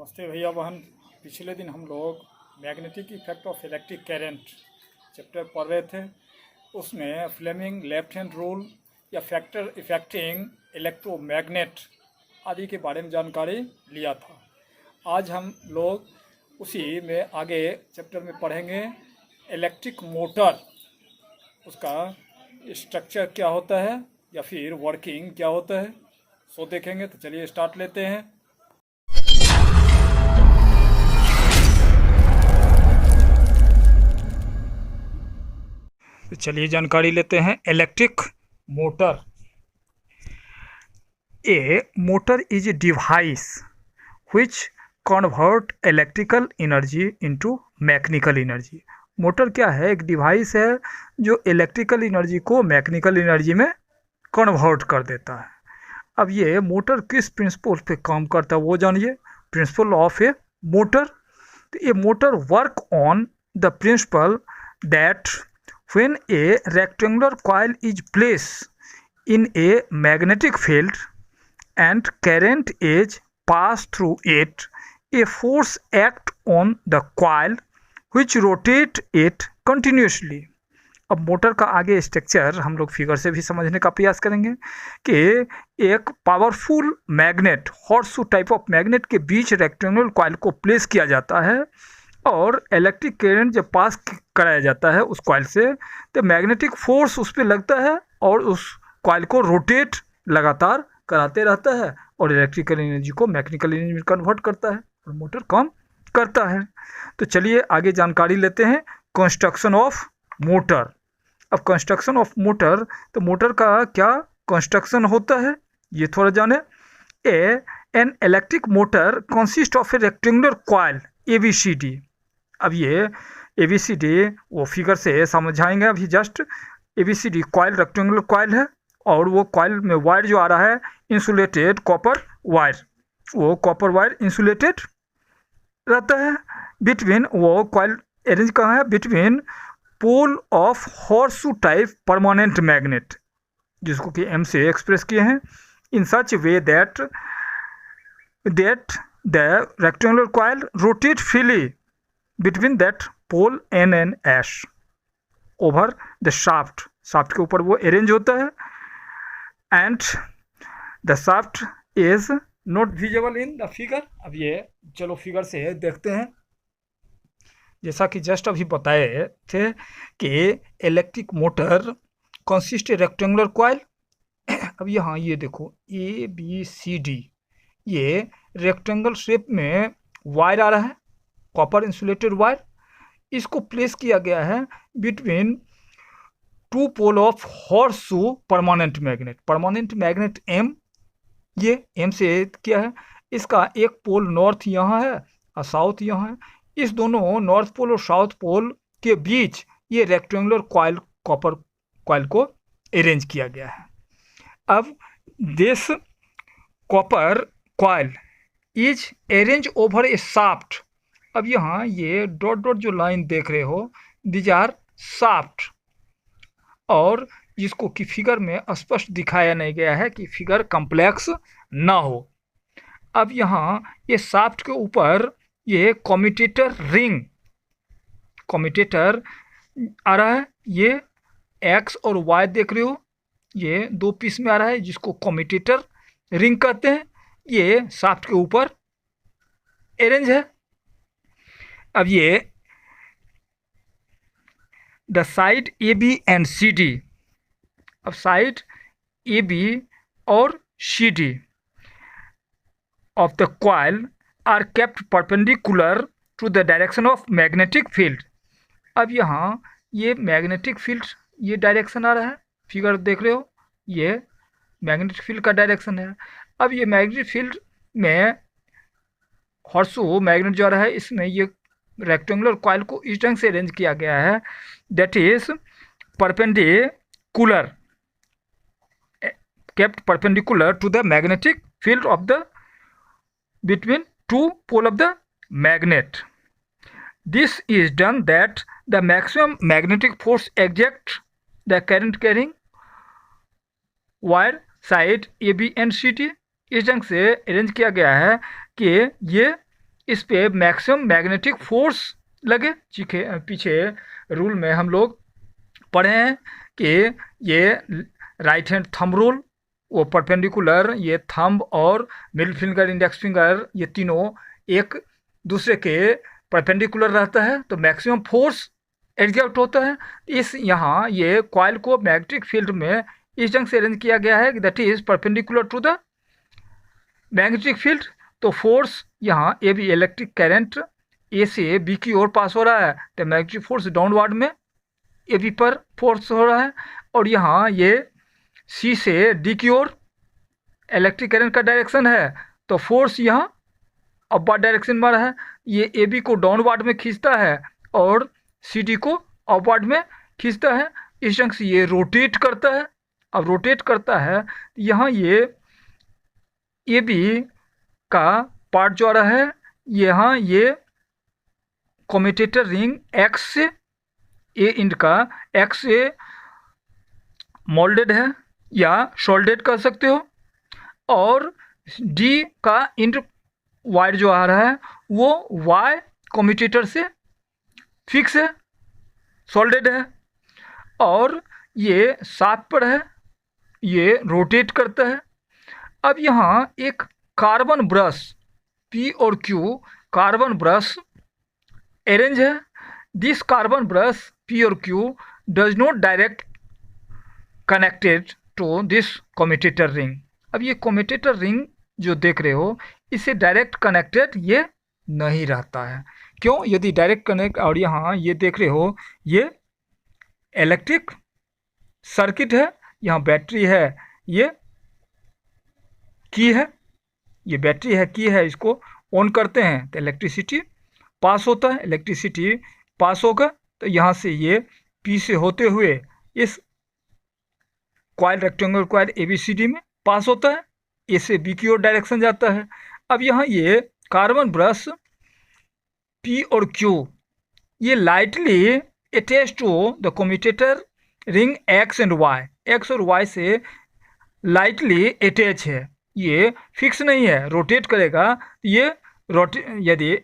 नमस्ते भैया बहन। पिछले दिन हम लोग magnetic effect of electric current chapter पढ़ रहे थे। उसमें फ्लेमिंग लेफ्ट हैंड रूल या फैक्टर इफेक्टिंग इलेक्ट्रोमैग्नेट आदि के बारे में जानकारी लिया था। आज हम लोग उसी में आगे चैप्टर में पढ़ेंगे इलेक्ट्रिक मोटर, उसका स्ट्रक्चर क्या होता है या फिर वर्किंग क्या होता है, सो देखेंगे। तो चलिए स्टार्ट लेते हैं। तो चलिए जानकारी लेते हैं electric motor. A motor is a device which convert electrical energy into mechanical energy. Motor क्या है? एक डिवाइस है जो इलेक्ट्रिकल एनर्जी को मैकेनिकल एनर्जी में कन्वर्ट कर देता है। अब ये मोटर किस प्रिंसिपल पे काम करता है वो जानिए। Principle of A motor. तो ये motor work on the principal that when a rectangular coil is placed in a magnetic field and current is passed through it, a force acts on the coil which rotate it continuously। अब motor का आगे structure हम लोग figure से भी समझने का प्रयास करेंगे कि एक powerful magnet, horseshoe type of magnet के बीच रेक्टेंगुलर कॉइल को प्लेस किया जाता है और इलेक्ट्रिक करंट जब पास कराया जाता है उस कॉइल से, तो मैग्नेटिक फोर्स उस पर लगता है और उस कॉइल को रोटेट लगातार कराते रहता है और इलेक्ट्रिकल एनर्जी को मैकेनिकल एनर्जी में कन्वर्ट करता है और मोटर काम करता है। तो चलिए आगे जानकारी लेते हैं कंस्ट्रक्शन ऑफ मोटर। अब कंस्ट्रक्शन ऑफ मोटर, तो मोटर का क्या कंस्ट्रक्शन होता है ये थोड़ा जाने। An electric motor consist of A rectangular coil ABCD। अब ये ABCD वो फिगर से समझाएंगे अभी। Just ABCD coil rectangular coil है और वो कॉइल में वायर जो आ रहा है इंसुलेटेड कॉपर वायर, वो कॉपर वायर इंसुलेटेड रहता है। बिटवीन वो कॉइल अरेंज कहाँ है? Between pole of horseshoe type permanent magnet, जिसको कि M से एक्सप्रेस किए हैं। In such way that the rectangular coil rotate freely between that pole N and S over the shaft। Shaft के ऊपर वो अरेंज होता है and the shaft is not visible in the figure। अब ये चलो फिगर से देखते हैं। जैसा कि जस्ट अभी बताए थे कि electric motor consist rectangular coil. अब यहाँ ये देखो ABCD, ये रेक्टेंगल शेप में वायर आ रहा है, कॉपर इंसुलेटेड वायर। इसको प्लेस किया गया है between two pole of horseshoe permanent magnet. Permanent magnet M, ये M से किया है। इसका एक पोल नॉर्थ यहाँ है और साउथ यहाँ है। इस दोनों नॉर्थ पोल और साउथ पोल के बीच ये रेक्टेंगुलर कॉइल, कॉपर कॉइल को अरेंज किया गया है। अब this copper coil is arrange over A shaft. अब यहाँ ये डॉट डॉट जो लाइन देख रहे हो, दिज आर शाफ्ट, और जिसको कि फिगर में स्पष्ट दिखाया नहीं गया है कि फिगर कॉम्प्लेक्स ना हो। अब यहाँ ये शाफ्ट के ऊपर ये कम्यूटेटर रिंग, कम्यूटेटर आ रहा है। ये X और Y देख रहे हो, ये दो पीस में आ रहा है जिसको कम्यूटेटर रिंग कहते हैं। ये शाफ्ट के ऊपर अरेंज है। अब ये the side AB and CD, अब साइड AB और CD of the coil are kept perpendicular to the direction of magnetic field. अब यहाँ ये मैग्नेटिक फील्ड, ये डायरेक्शन आ रहा है, फिगर देख रहे हो, ये मैग्नेटिक फील्ड का डायरेक्शन है। अब ये मैग्नेटिक फील्ड में हॉर्सशू मैग्नेट जो आ रहा है, इसमें ये रेक्टेंगुलर कॉइल को इस ढंग से अरेंज किया गया है, that is perpendicular, kept perpendicular to the magnetic field of the between two pole of the magnet. This is done that the maximum magnetic force exact the current carrying wire side AB and CD। इस ढंग से arrange किया गया है कि ये इस पे मैक्सिमम मैग्नेटिक फोर्स लगे। पीछे रूल में हम लोग पढ़े हैं कि ये राइट हैंड थंब रूल, वो परपेंडिकुलर, ये थंब और मिडिल फिंगर इंडेक्स फिंगर ये तीनों एक दूसरे के परपेंडिकुलर रहता है तो मैक्सिमम फोर्स एग्जर्ट होता है। इस यहाँ ये कॉइल को मैग्नेटिक फील्ड में इस ढंग से अरेंज किया गया है that is perpendicular to the magnetic field. तो फोर्स यहाँ A B electric current A से बी की ओर पास हो रहा है तो मैग्नेटिक फोर्स डाउनवर्ड में ए बी पर फोर्स हो रहा है, और यहाँ ये सी से डी की ओर इलेक्ट्रिक करंट का डायरेक्शन है तो फोर्स यहाँ अपवर्ड डायरेक्शन में रहा है। ये ए बी को डाउनवर्ड में खींचता है और सी डी को अपवर्ड में खींचता है। इस ढंग से ये रोटेट करता है। अब रोटेट करता है यहाँ ये ए बी का पार्ट जो आ रहा है यहाँ ये कम्यूटेटर रिंग एक्स से ए इंड का एक्स से मोल्डेड है या शोल्डेड कर सकते हो, और डी का इंड वायर जो आ रहा है वो वाई कम्यूटेटर से फिक्स है, सोल्डेड है, और ये शाफ्ट पर है, ये रोटेट करता है। अब यहाँ एक कार्बन ब्रश पी और क्यू कार्बन ब्रश अरेंज है। दिस कार्बन ब्रश पी और Q does not direct connected to this commutator ring. अब ये कम्यूटेटर रिंग जो देख रहे हो इससे डायरेक्ट कनेक्टेड ये नहीं रहता है। क्यों? यदि डायरेक्ट कनेक्ट, और यहाँ ये देख रहे हो ये इलेक्ट्रिक सर्किट है, यहाँ बैटरी है, ये की है, ये बैटरी है, की है, इसको ऑन करते हैं तो इलेक्ट्रिसिटी पास होता है। इलेक्ट्रिसिटी पास होगा तो यहाँ से ये पी से होते हुए इस कॉइल रेक्टेंगुलर कॉइल ABCD में पास होता है, ए से बी की ओर डायरेक्शन जाता है। अब यहाँ ये कार्बन ब्रश पी और क्यू ये lightly attach to the commutator ring X and Y, X और वाई से लाइटली अटैच है, ये फिक्स नहीं है, रोटेट करेगा। ये यदि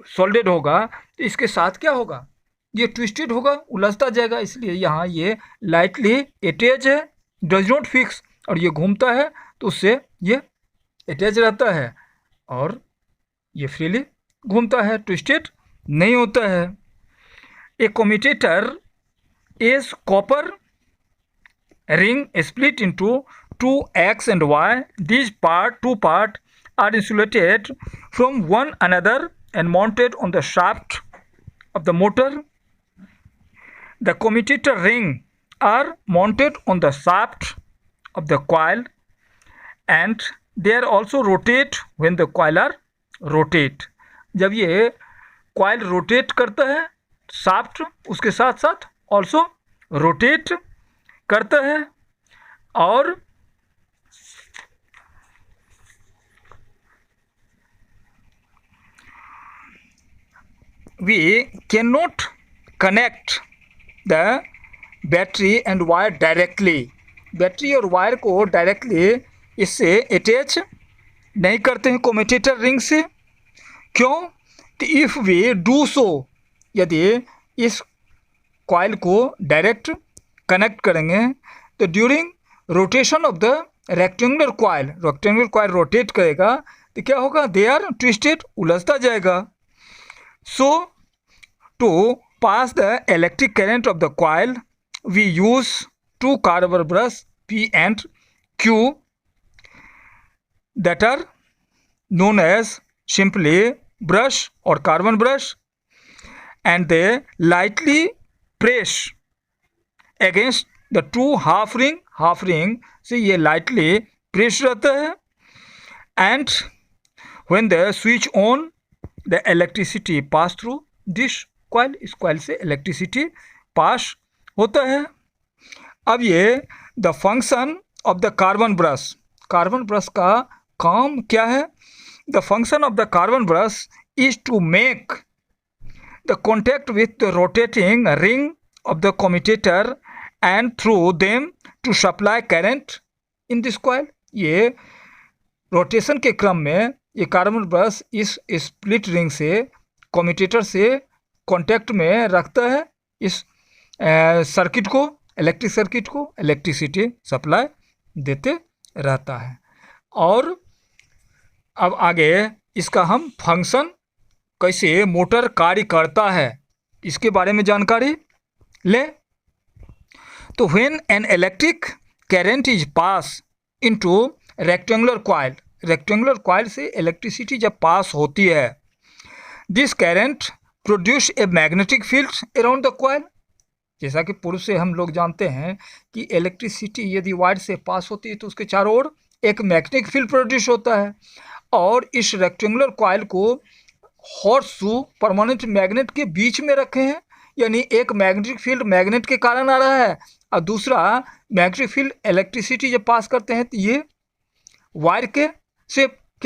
सोल्डेड होगा तो इसके साथ क्या होगा, ये ट्विस्टेड होगा, उलझता जाएगा, इसलिए यहाँ ये लाइटली अटैच है, डज नॉट फिक्स, और ये घूमता है तो उससे ये अटैच रहता है और ये फ्रीली घूमता है, ट्विस्टेड नहीं होता है। A commutator is copper ring split into two X and Y. These two parts are insulated from one another and mounted on the shaft of the motor. The commutator ring are mounted on the shaft of the coil and they are also rotate when the coil are rotate. जब ये coil rotate करता है shaft उसके साथ साथ also rotate करता है, और we cannot connect the battery and wire directly. Battery और वायर को डायरेक्टली इससे अटैच नहीं करते हैं कम्यूटेटर रिंग से। क्यों? तो इफ़ वी डू सो, यदि इस कॉइल को डायरेक्ट कनेक्ट करेंगे तो during rotation of the rectangular coil rotate करेगा तो क्या होगा, दे आर ट्विस्टेड, उलझता जाएगा। So to pass the electric current of the coil we use two carbon brush P and Q that are known as simply brush or carbon brush, and they lightly press against the two half ring से ये lightly press रहता है। And when the switch on the electricity pass through this coil, इस coil से electricity pass होता है। अब ये the function of the carbon brush का काम क्या है? The function of the carbon brush is to make the contact with the rotating ring of the commutator and through them to supply current in this coil. ये rotation के क्रम में ये carbon brush इस स्प्लिट रिंग से commutator से contact में रखता है इस सर्किट को, इलेक्ट्रिक सर्किट को इलेक्ट्रिसिटी सप्लाई देते रहता है। और अब आगे इसका हम फंक्शन, कैसे मोटर कार्य करता है, इसके बारे में जानकारी ले। तो when an electric current is pass into rectangular coil, rectangular coil से इलेक्ट्रिसिटी जब पास होती है, this current produce a magnetic field around the coil. जैसा कि पूर्व से हम लोग जानते हैं कि इलेक्ट्रिसिटी यदि वायर से पास होती है तो उसके चारों ओर एक मैग्नेटिक फील्ड प्रोड्यूस होता है। और इस रेक्टेंगुलर कॉइल को हॉर्स शू परमानेंट मैग्नेट के बीच में रखे हैं, यानी एक मैग्नेटिक फील्ड मैग्नेट के कारण आ रहा है और दूसरा मैग्नेटिक फील्ड इलेक्ट्रिसिटी जब पास करते हैं तो ये वायर के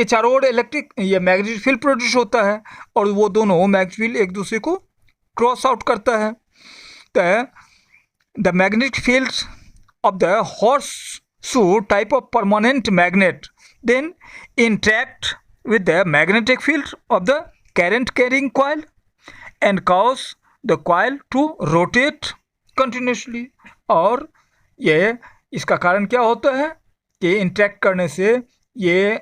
चारों ओर ये मैग्नेटिक फील्ड प्रोड्यूस होता है और वो दोनों मैग्नेटिक फील्ड एक दूसरे को क्रॉस आउट करता है। The magnetic fields of the horseshoe type of permanent magnet then interact with the magnetic field of the current carrying coil and cause the coil to rotate continuously। और ये इसका कारण क्या होता है कि इंटरेक्ट करने से ये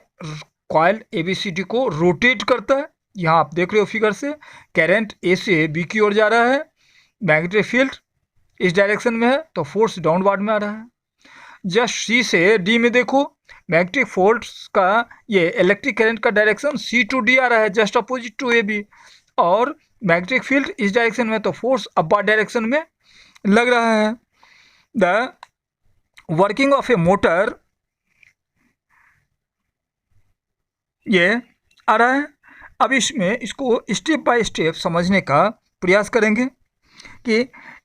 कॉइल ABCD को रोटेट करता है। यहाँ आप देख रहे हो फिगर से, करंट A से B की ओर जा रहा है, मैग्नेटिक फील्ड इस डायरेक्शन में है तो फोर्स डाउनवर्ड में आ रहा है। जस्ट C से D में देखो, मैग्नेटिक फोर्स का ये इलेक्ट्रिक करंट का डायरेक्शन C टू D आ रहा है, जस्ट अपोजिट टू AB, और मैग्नेटिक फील्ड इस डायरेक्शन में तो फोर्स अपवर्ड डायरेक्शन में लग रहा है। The working of A motor ये आ रहा है। अब इसमें इसको स्टेप बाय स्टेप समझने का प्रयास करेंगे कि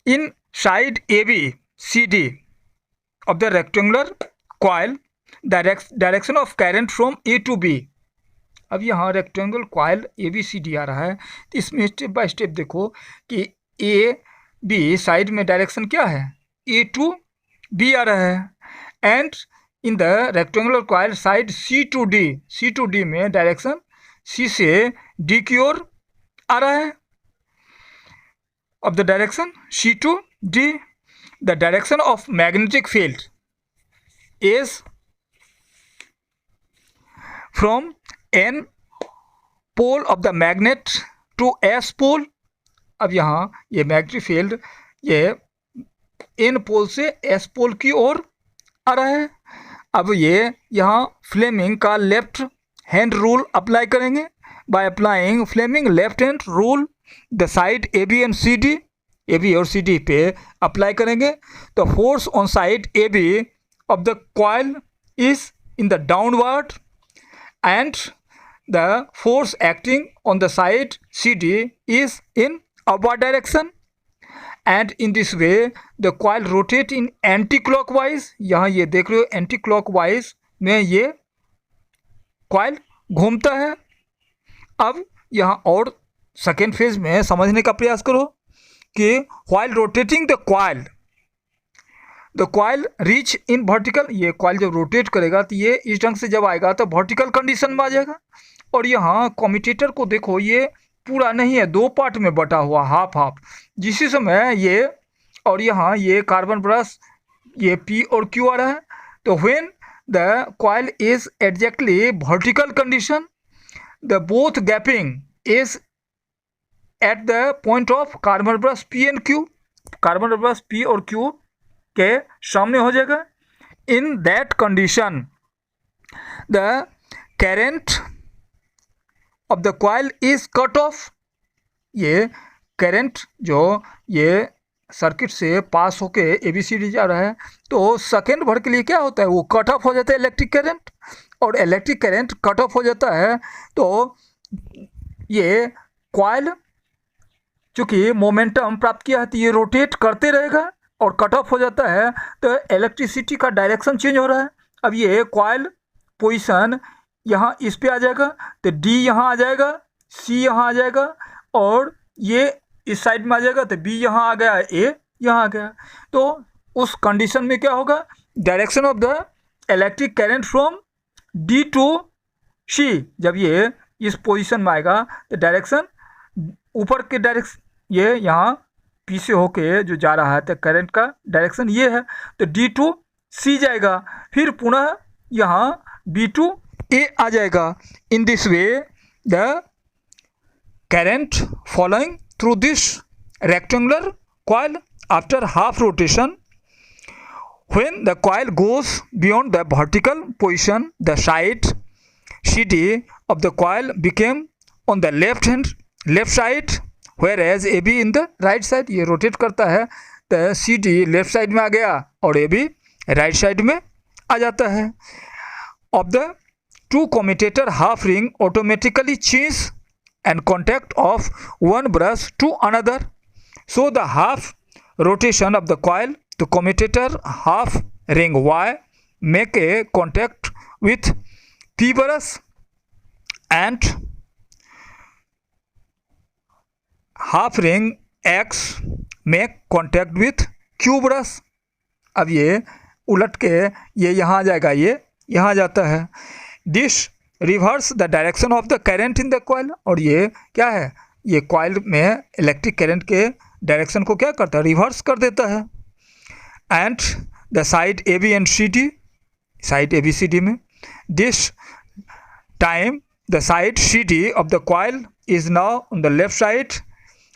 in side ABCD of the rectangular coil direction of current from A to B। अब यहाँ रेक्टेंगुलर कॉइल ABCD आ रहा है तो इसमें स्टेप बाय स्टेप देखो कि AB साइड में डायरेक्शन क्या है, A to B आ रहा है, and in the rectangular coil side C to D में डायरेक्शन C से D की ओर आ रहा है। of the direction C to D, the direction of magnetic field is from N pole of the magnet to S pole। अब यहाँ ये magnetic field ये N पोल से S पोल की ओर आ रहा है। अब ये यहाँ फ्लेमिंग का लेफ्ट हैंड रूल अप्लाई करेंगे। By applying Fleming left hand rule the side AB and CD, AB और CD पे अप्लाई करेंगे तो force on side AB of the coil is in the downward and the force acting on the side CD is in upward direction, and in this way the coil rotate in anticlockwise. यहाँ ये देख रहे हो anti clockwise में ये coil घूमता है। अब यहाँ और सेकेंड फेज में समझने का प्रयास करो कि while rotating the coil reach in vertical, ये कॉइल जब रोटेट करेगा तो ये इस ढंग से जब आएगा तो वर्टिकल कंडीशन में आ जाएगा। और यहाँ कम्यूटेटर को देखो ये पूरा नहीं है, दो पार्ट में बटा हुआ, हाफ हाफ, जिस समय ये और यहाँ ये कार्बन ब्रश ये P और Q आ रहा है। तो when the coil is exactly vertical condition the both gapping is at the point of carbon brush P and Q, carbon brush P और Q के सामने हो जाएगा। In that condition the current of the coil is cut off. ये current जो ये circuit से पास होके ABCD जा रहा है तो सेकेंड भर के लिए क्या होता है, वो कट ऑफ हो जाता है इलेक्ट्रिक करंट, और इलेक्ट्रिक करंट कट ऑफ हो जाता है तो ये कॉइल चूँकि मोमेंटम प्राप्त किया है तो ये रोटेट करते रहेगा, और कट ऑफ हो जाता है तो इलेक्ट्रिसिटी का डायरेक्शन चेंज हो रहा है। अब ये कॉइल पोजीशन यहाँ इस पे आ जाएगा तो D यहाँ आ जाएगा, C यहाँ आ जाएगा, और ये इस साइड में आ जाएगा तो B यहाँ आ गया, A यहाँ आ गया। तो उस कंडीशन में क्या होगा, direction of the electric current from D to C जब ये इस पोजीशन में आएगा तो डायरेक्शन ऊपर के डायरेक्शन, ये यहाँ पी से होके जो जा रहा है तो करंट का डायरेक्शन ये है, तो डी टू सी जाएगा, फिर पुनः यहाँ बी टू ए आ जाएगा। इन this way the current following through this rectangular coil after half rotation, when the coil goes beyond the vertical position, the side CD of the coil became on the left side, whereas AB in the right side। ये rotate करता है तो CD left side में आ गया और AB right side में आ जाता है। of the two commutator half ring automatically change and contact of one brush to another, so the half rotation of the coil to commutator half ring Y make a contact with P brush and half ring X make contact with Q brush। अब ये उलट के ये यहाँ आ जाएगा, ये यहाँ जाता है। This reverse the direction of the current in the coil, और ये क्या है, ये कॉइल में इलेक्ट्रिक करंट के डायरेक्शन को क्या करता है, रिवर्स कर देता है। And the side A B and C D, side A B C D में this time the side C D of the coil is now on the left side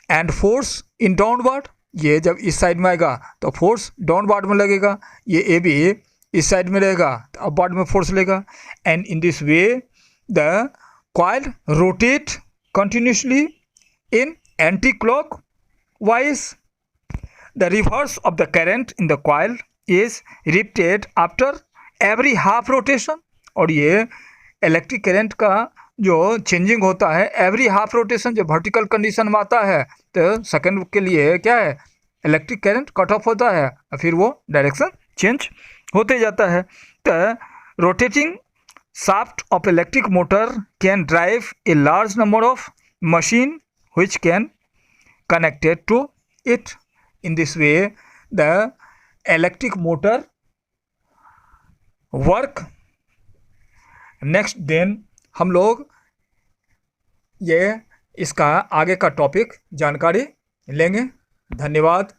and force in downward. ये जब इस side में आएगा तो force downward में लगेगा, ये ए बी इस साइड में रहेगा तो अपवर्ड में फोर्स लेगा। And in this way the coil rotate continuously in anti clock wise. The reverse of the current in the coil is repeated after every half rotation, और ये electric current का जो changing होता है every half rotation, जो vertical condition में आता है तो सेकंड के लिए क्या है, इलेक्ट्रिक करंट कट ऑफ होता है, फिर वो डायरेक्शन चेंज होते जाता है। तो rotating shaft of electric motor can drive a large number of machine which can connected to it। in this way the electric motor work। next then हम लोग ये इसका आगे का टॉपिक जानकारी लेंगे। धन्यवाद।